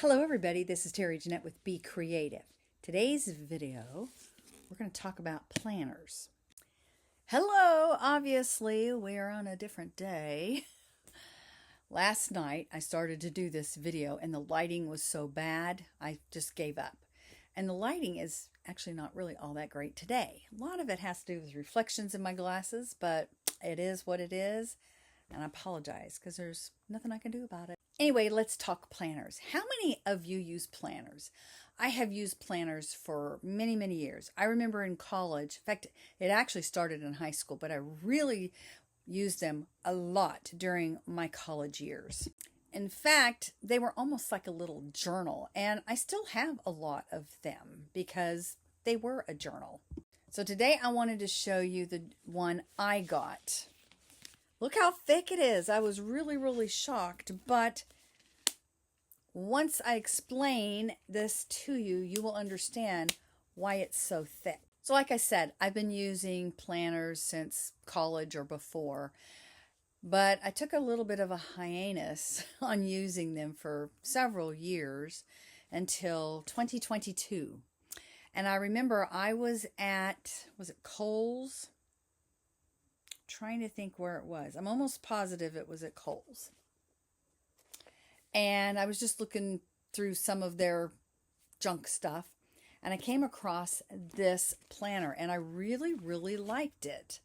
Hello everybody, this is Terry Jeanette with Be Creative. Today's video, we're going to talk about planners. Hello, obviously we are on a different day. Last night I started to do this video and the lighting was so bad I just gave up. And the lighting is actually not really all that great today. A lot of it has to do with reflections in my glasses, but it is what it is. And I apologize because there's nothing I can do about it. Anyway, let's talk planners. How many of you use planners? I have used planners for many, many years. I remember in college, in fact, it actually started in high school, but I really used them a lot during my college years. In fact, they were almost like a little journal, and I still have a lot of them because they were a journal. So today I wanted to show you the one I got. Look how thick it is. I was really shocked, but once I explain this to you, you will understand why it's so thick. So like I said, I've been using planners since college or before, but I took a little bit of a hiatus on using them for several years until 2022. And I remember I was at, was it Kohl's? Trying to think where it was. I'm almost positive it was at Kohl's. And I was just looking through some of their junk stuff and I came across this planner and I really liked it.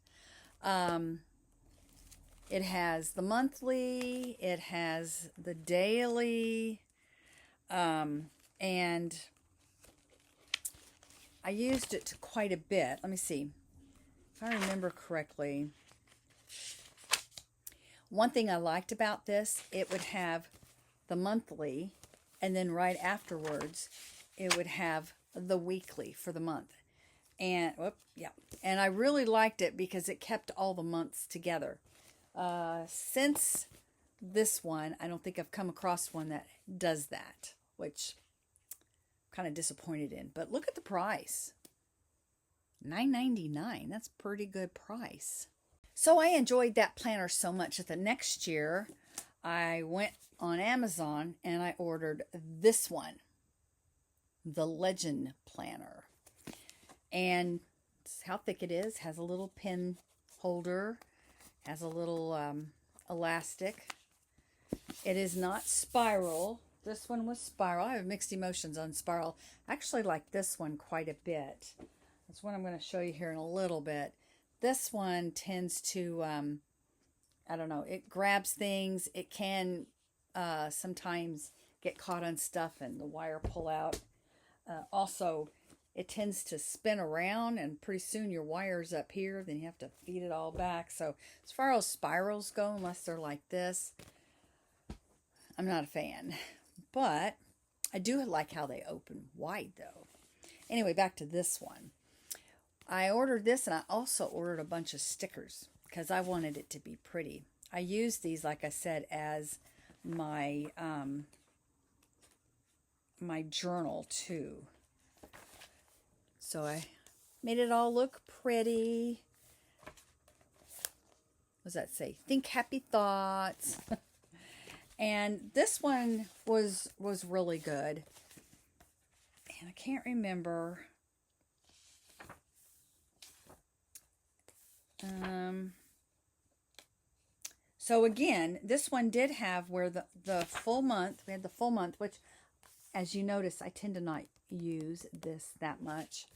It has the monthly, it has the daily, and I used it quite a bit. Let me see if I remember correctly. One thing I liked about this, it would have the monthly, and then right afterwards, it would have the weekly for the month. And, and I really liked it because it kept all the months together. Since this one, I don't think I've come across one that does that, which I'm kind of disappointed in. But look at the price. $9.99. That's a pretty good price. So I enjoyed that planner so much that the next year I went on Amazon and I ordered this one, the Legend Planner. And how thick it is. Has a little pen holder, has a little elastic. It is not spiral. This one was spiral. I have mixed emotions on spiral. I actually like this one quite a bit. That's what I'm going to show you here in a little bit. This one tends to, I don't know, it grabs things. It can sometimes get caught on stuff and the wire pull out. Also, it tends to spin around and pretty soon your wire's up here. Then you have to feed it all back. So as far as spirals go, unless they're like this, I'm not a fan. But I do like how they open wide though. Anyway, back to this one. I ordered this and I also ordered a bunch of stickers because I wanted it to be pretty. I used these, like I said, as my my journal too. So I made it all look pretty. What does that say? Think happy thoughts. And this one was really good. And I can't remember. So again, this one did have where the full month, we had the full month, which as you notice, I tend to not use this that much,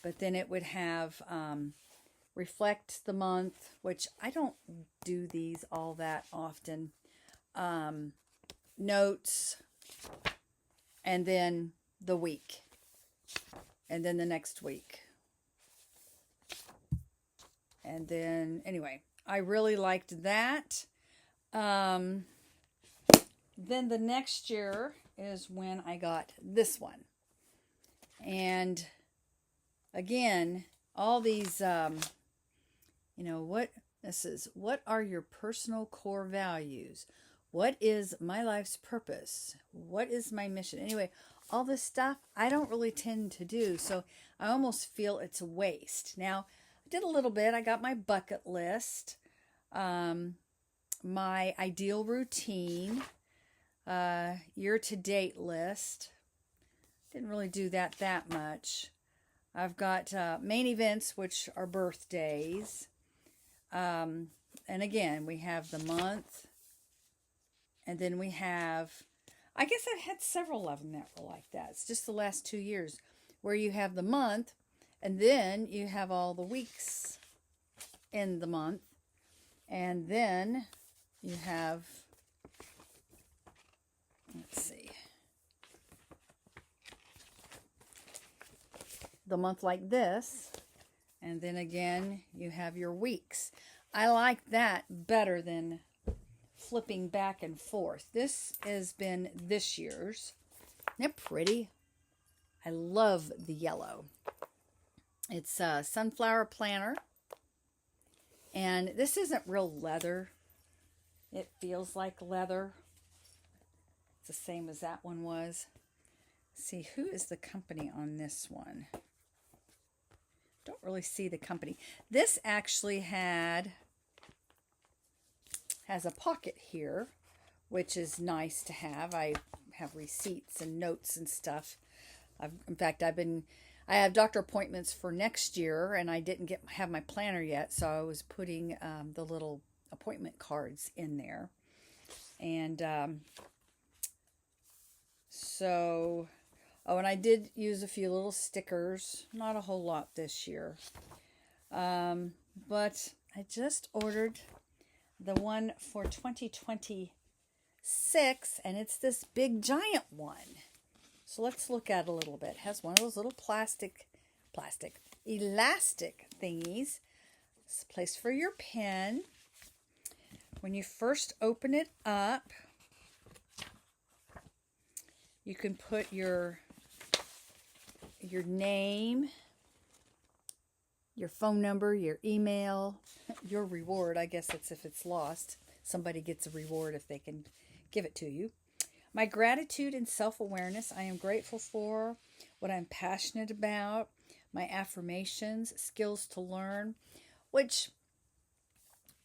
but then it would have, reflect the month, which I don't do these all that often, notes, and then the week, and then the next week. And then, anyway, I really liked that. Then the next year is when I got this one. And again, all these, you know, what are your personal core values? What is my life's purpose? What is my mission? Anyway, all this stuff I don't really tend to do. So I almost feel it's a waste. Now, did a little bit. I got my bucket list, my ideal routine, year-to-date list. Didn't really do that much. I've got main events, which are birthdays. And again, we have the month. And then we have, I guess I've had several of them that were like that. It's just the last 2 years where you have the month and then you have all the weeks in the month. And then you have, let's see, the month like this. And then again, you have your weeks. I like that better than flipping back and forth. This has been this year's. Isn't it pretty? I love the yellow. It's a sunflower planner. And this isn't real leather. It feels like leather. It's the same as that one was. Let's see, who is the company on this one? Don't really see the company. This actually has a pocket here, which is nice to have. I have receipts and notes and stuff. In fact, I have doctor appointments for next year, and I didn't have my planner yet, so I was putting the little appointment cards in there. And and I did use a few little stickers. Not a whole lot this year. But I just ordered the one for 2026, and it's this big giant one. So let's look at it a little bit. It has one of those little elastic thingies. It's a place for your pen. When you first open it up, you can put your name, your phone number, your email, your reward. I guess it's if it's lost. Somebody gets a reward if they can give it to you. My gratitude and self-awareness. I am grateful for what I'm passionate about. My affirmations, skills to learn, which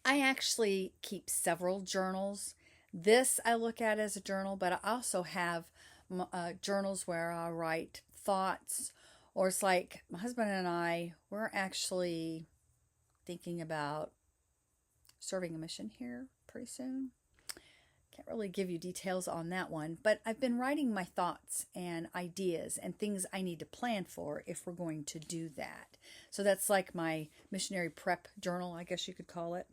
I actually keep several journals. This I look at as a journal, but I also have journals where I write thoughts, or it's like my husband and we're actually thinking about serving a mission here pretty soon. Can't really give you details on that one, but I've been writing my thoughts and ideas and things I need to plan for if we're going to do that. So that's like my missionary prep journal, I guess you could call it.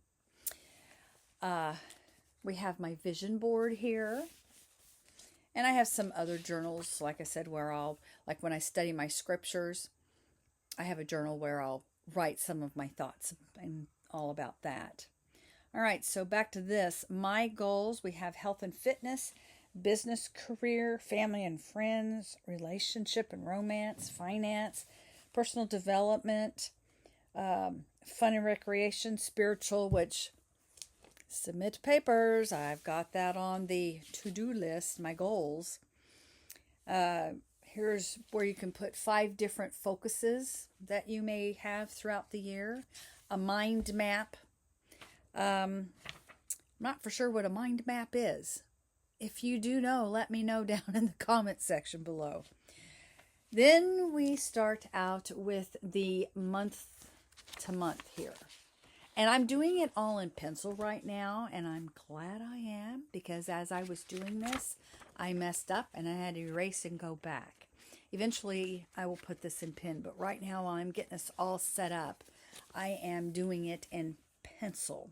We have my vision board here. And I have some other journals, like I said, where like when I study my scriptures, I have a journal where I'll write some of my thoughts and all about that. All right, so back to this. My goals, we have health and fitness, business, career, family and friends, relationship and romance, finance, personal development, fun and recreation, spiritual, which submit papers. I've got that on the to-do list, my goals. Here's where you can put 5 different focuses that you may have throughout the year. A mind map. I'm not for sure what a mind map is. If you do know, let me know down in the comment section below. Then we start out with the month to month here. And I'm doing it all in pencil right now, and I'm glad I am, because as I was doing this, I messed up and I had to erase and go back. Eventually, I will put this in pen, but right now while I'm getting this all set up, I am doing it in pencil.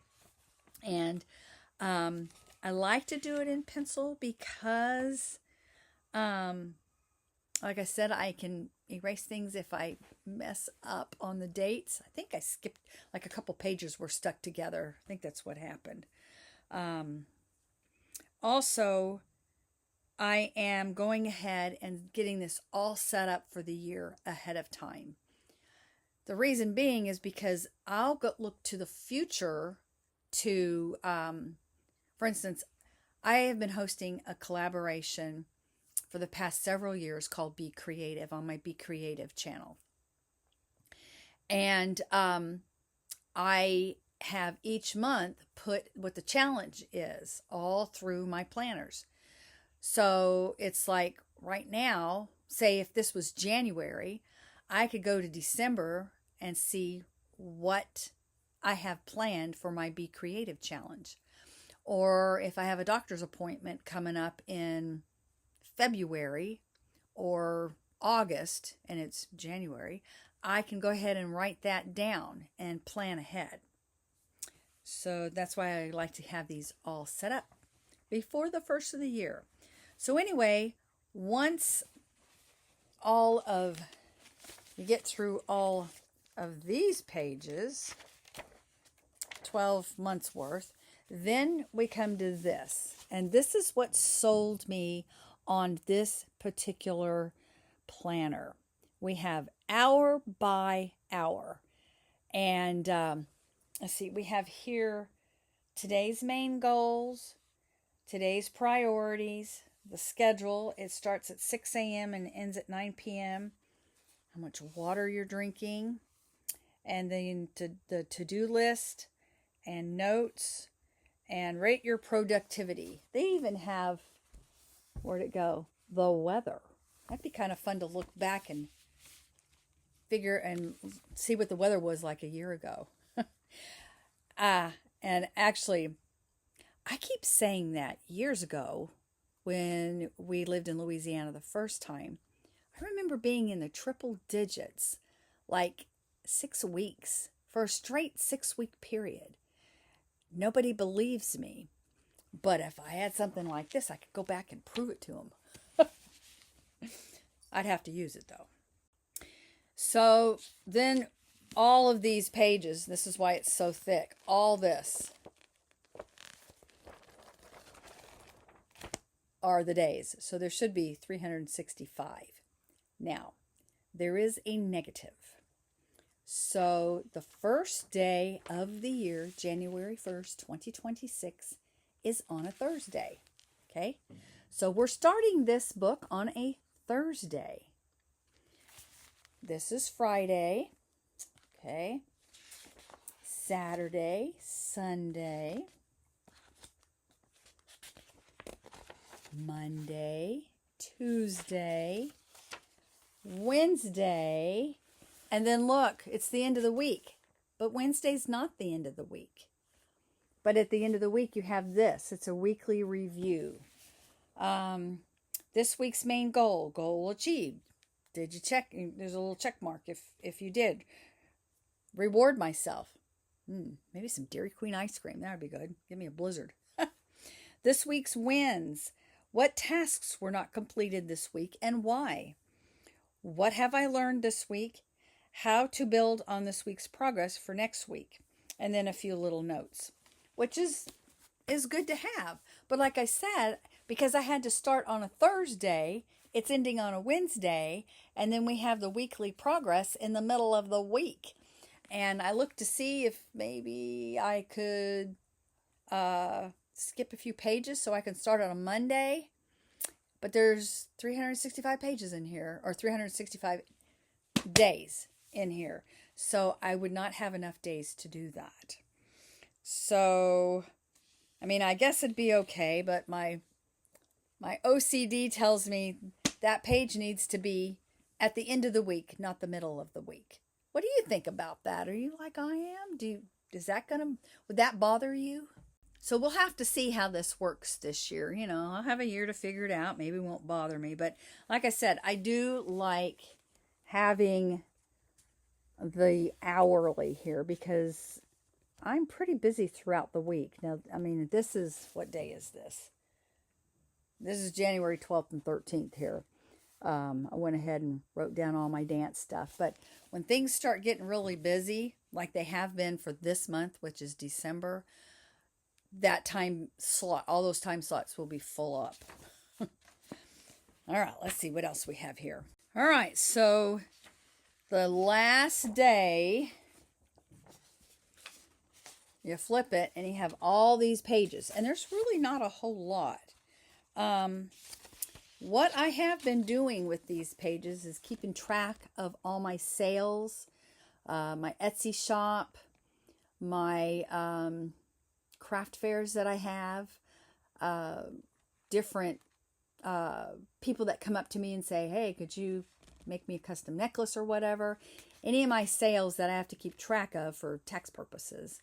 And I like to do it in pencil because, like I said, I can erase things if I mess up on the dates. I think I skipped, like a couple pages were stuck together. I think that's what happened. Also, I am going ahead and getting this all set up for the year ahead of time. The reason being is because I'll go look to the future to, for instance, I have been hosting a collaboration for the past several years called Be Creative on my Be Creative channel. And I have each month put what the challenge is all through my planners. So it's like right now, say if this was January, I could go to December and see what I have planned for my Be Creative challenge. Or if I have a doctor's appointment coming up in February or August and it's January, I can go ahead and write that down and plan ahead. So that's why I like to have these all set up before the first of the year. So anyway, once you get through all of these pages, 12 months worth, then we come to this. And this is what sold me on this particular planner. We have hour by hour. And let's see, we have here today's main goals, today's priorities, the schedule. It starts at 6 a.m. and ends at 9 p.m. How much water you're drinking. And then the to-do list and notes and rate your productivity. They even have, where'd it go? The weather. That'd be kind of fun to look back and figure and see what the weather was like a year ago. And actually, I keep saying that years ago when we lived in Louisiana the first time. I remember being in the triple digits, like 6 weeks, for a straight 6-week period. Nobody believes me. But if I had something like this, I could go back and prove it to them. I'd have to use it though. So then all of these pages, this is why it's so thick, all this are the days. So there should be 365. Now, there is a negative. So the first day of the year, January 1st, 2026, is on a Thursday. Okay? So we're starting this book on a Thursday. This is Friday. Okay? Saturday, Sunday, Monday, Tuesday, Wednesday, and then look, it's the end of the week. But Wednesday's not the end of the week. But at the end of the week, you have this. It's a weekly review. This week's main goal achieved. Did you check? There's a little check mark if you did. Reward myself. Maybe some Dairy Queen ice cream. That would be good. Give me a blizzard. This week's wins. What tasks were not completed this week and why? What have I learned this week? How to build on this week's progress for next week. And then a few little notes, which is good to have. But like I said, because I had to start on a Thursday, it's ending on a Wednesday, and then we have the weekly progress in the middle of the week. And I looked to see if maybe I could skip a few pages so I can start on a Monday. But there's 365 pages in here, or 365 days in here. So I would not have enough days to do that. So, I mean, I guess it'd be okay, but my OCD tells me that page needs to be at the end of the week, not the middle of the week. What do you think about that? Are you like I am? Would that bother you? So we'll have to see how this works this year. You know, I'll have a year to figure it out. Maybe it won't bother me. But like I said, I do like having the hourly here because I'm pretty busy throughout the week. Now, I mean, what day is this? This is January 12th and 13th here. I went ahead and wrote down all my dance stuff. But when things start getting really busy, like they have been for this month, which is December, that time slot, all those time slots will be full up. All right, let's see what else we have here. All right, so the last day, you flip it and you have all these pages. And there's really not a whole lot. What I have been doing with these pages is keeping track of all my sales, my Etsy shop, my craft fairs that I have, different people that come up to me and say, hey, could you make me a custom necklace or whatever. Any of my sales that I have to keep track of for tax purposes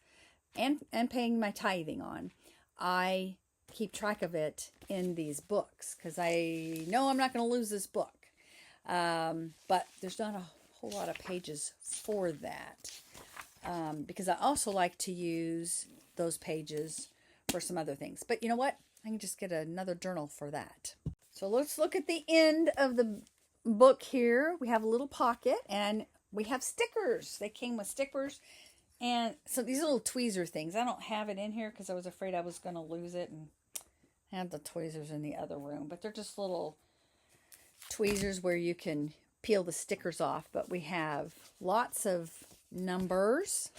and paying my tithing on, I keep track of it in these books because I know I'm not going to lose this book. But there's not a whole lot of pages for that because I also like to use those pages for some other things. But you know what? I can just get another journal for that. So let's look at the end of the book here. We have a little pocket and we have stickers. They came with stickers. And so these little tweezer things, I don't have it in here because I was afraid I was going to lose it and have the tweezers in the other room. But they're just little tweezers where you can peel the stickers off. But we have lots of numbers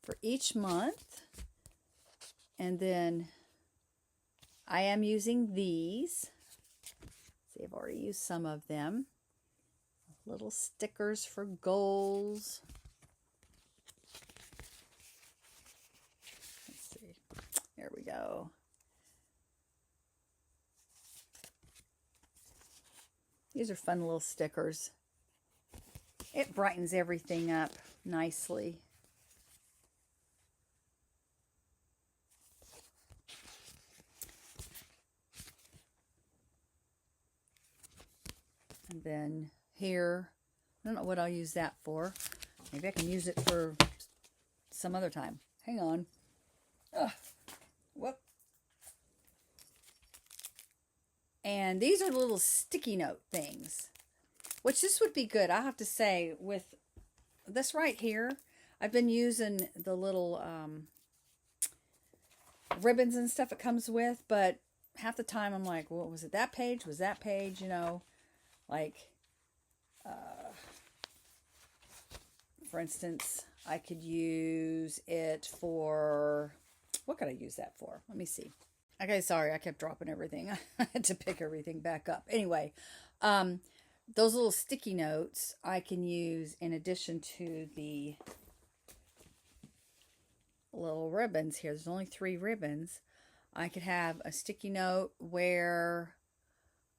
for each month. And then I am using these. See, I've already used some of them. Little stickers for goals. Let's see. There we go. These are fun little stickers. It brightens everything up nicely. And then here, I don't know what I'll use that for. Maybe I can use it for some other time. Hang on. Ugh. Whoop. And these are little sticky note things, which this would be good. I have to say, with this right here, I've been using the little ribbons and stuff it comes with, but half the time I'm like, well, was it that page? Was that page? You know, like, for instance, I could use it for, what could I use that for? Let me see. Okay, sorry, I kept dropping everything. I had to pick everything back up. Anyway, those little sticky notes I can use in addition to the little ribbons here. There's only 3 ribbons. I could have a sticky note where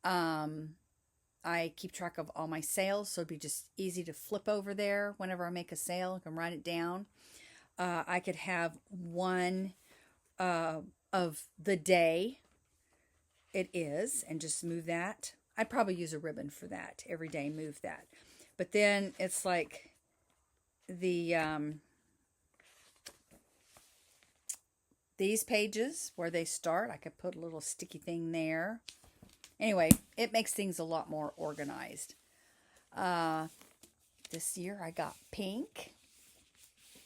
I keep track of all my sales, so it'd be just easy to flip over there whenever I make a sale. I can write it down. I could have one of the day it is and just move that. I'd probably use a ribbon for that. Every day move that. But then it's like the these pages where they start, I could put a little sticky thing there. Anyway, it makes things a lot more organized. This year I got pink.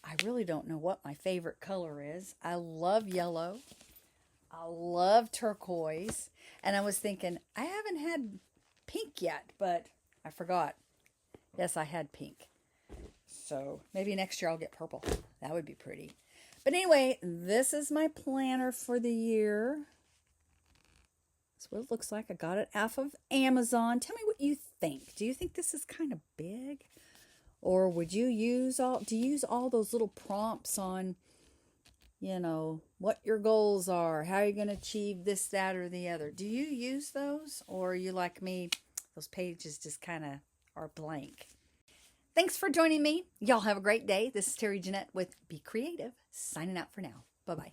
I really don't know what my favorite color is. I love yellow. I love turquoise. And I was thinking, I haven't had pink yet, but I forgot. Yes, I had pink. So maybe next year I'll get purple. That would be pretty. But anyway, this is my planner for the year. That's what it looks like. I got it off of Amazon. Tell me what you think. Do you think this is kind of big? Or would you use all those little prompts on, you know, what your goals are, how you're going to achieve this, that, or the other? Do you use those? Or are you like me, those pages just kind of are blank? Thanks for joining me. Y'all have a great day. This is Terry Jeanette with Be Creative, signing out for now. Bye-bye.